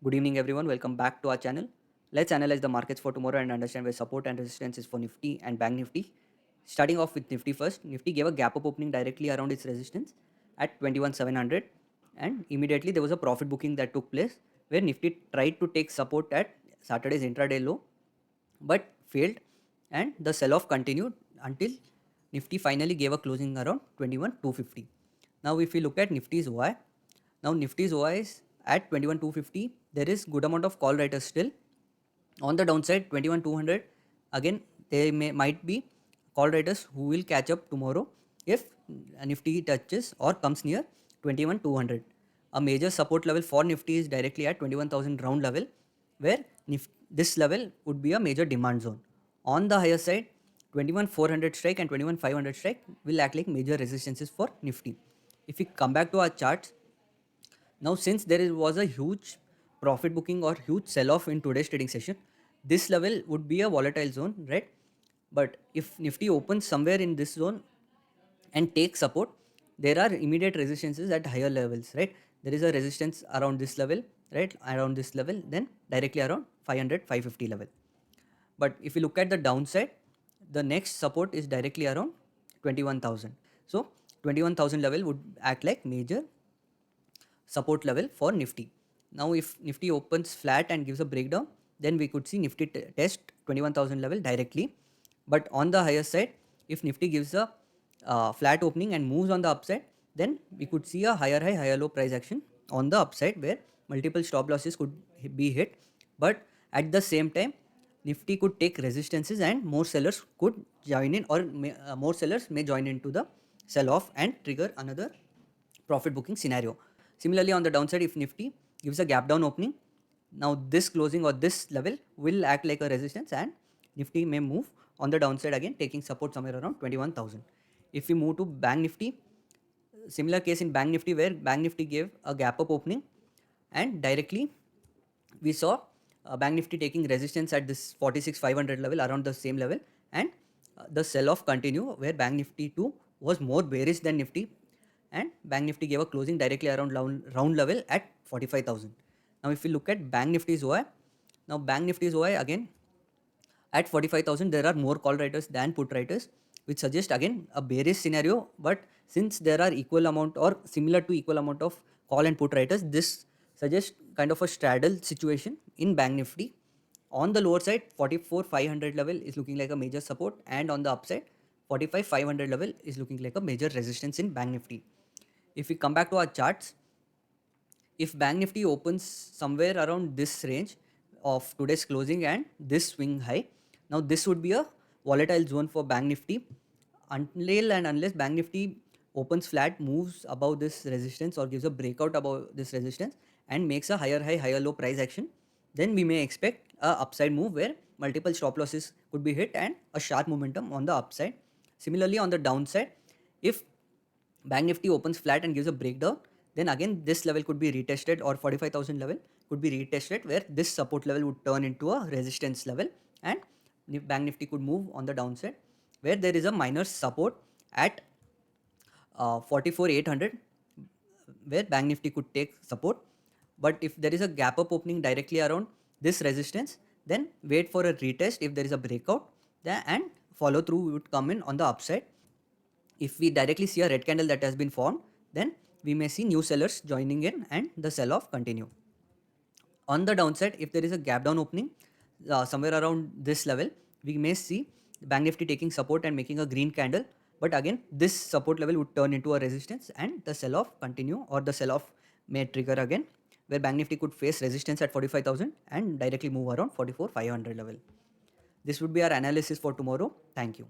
Good evening, everyone. Welcome back to our channel. Let's analyze the markets for tomorrow and understand where support and resistance is for Nifty and Bank Nifty. Starting off with Nifty first, Nifty gave a gap up opening directly around its resistance at 21,700, and immediately there was a profit booking that took place where Nifty tried to take support at Saturday's intraday low but failed, and the sell off continued until Nifty finally gave a closing around 21,250. Now, if we look at Nifty's OI, now Nifty's OI is at 21,250. There is good amount of call writers still. On the downside, 21,200. Again, there might be call writers who will catch up tomorrow if Nifty touches or comes near 21,200. A major support level for Nifty is directly at 21,000 round level, where this level would be a major demand zone. On the higher side, 21,400 strike and 21,500 strike will act like major resistances for Nifty. If we come back to our charts, now since was a huge profit booking or huge sell off in today's trading session, this level would be a volatile zone, right? But if Nifty opens somewhere in this zone and takes support, there are immediate resistances at higher levels, right? There is a resistance around this level, right? Around this level, then directly around 500, 550 level. But if you look at the downside, the next support is directly around 21,000. So 21,000 level would act like major support level for Nifty. Now, if Nifty opens flat and gives a breakdown, then we could see Nifty test 21,000 level directly. But on the higher side, if Nifty gives a flat opening and moves on the upside, then we could see a higher high, higher low price action on the upside where multiple stop losses could be hit. But at the same time, Nifty could take resistances and more sellers could join in, or more sellers may join into the sell off and trigger another profit booking scenario. Similarly, on the downside, if Nifty gives a gap down opening, now this closing or this level will act like a resistance and Nifty may move on the downside again, taking support somewhere around 21,000. If we move to Bank Nifty, similar case in Bank Nifty where Bank Nifty gave a gap up opening and directly we saw Bank Nifty taking resistance at this 46,500 level, around the same level, and the sell off continue where Bank Nifty 2 was more bearish than Nifty, and Bank Nifty gave a closing directly around round level at 45,000. Now, if we look at Bank Nifty's OI, now Bank Nifty's OI again at 45,000, there are more call writers than put writers, which suggest again a bearish scenario. But since there are equal amount or similar to equal amount of call and put writers, this suggests kind of a straddle situation in Bank Nifty. On the lower side, 44,500 level is looking like a major support, and on the upside, 45,500 level is looking like a major resistance in Bank Nifty. If we come back to our charts, if Bank Nifty opens somewhere around this range of today's closing and this swing high, now this would be a volatile zone for Bank Nifty until and unless Bank Nifty opens flat, moves above this resistance or gives a breakout above this resistance and makes a higher high, higher low price action, then we may expect a upside move where multiple stop losses could be hit and a sharp momentum on the upside. Similarly, on the downside, if Bank Nifty opens flat and gives a breakdown, then again this level could be retested, or 45,000 level could be retested where this support level would turn into a resistance level, and Bank Nifty could move on the downside where there is a minor support at 44,800 where Bank Nifty could take support. But if there is a gap up opening directly around this resistance, then wait for a retest if there is a breakout, and follow through would come in on the upside. If we directly see a red candle that has been formed, then we may see new sellers joining in and the sell off continue. On the downside, if there is a gap down opening somewhere around this level, we may see Bank Nifty taking support and making a green candle. But again, this support level would turn into a resistance and the sell off continue, or the sell off may trigger again where Bank Nifty could face resistance at 45,000 and directly move around 44,500 level. This would be our analysis for tomorrow. Thank you.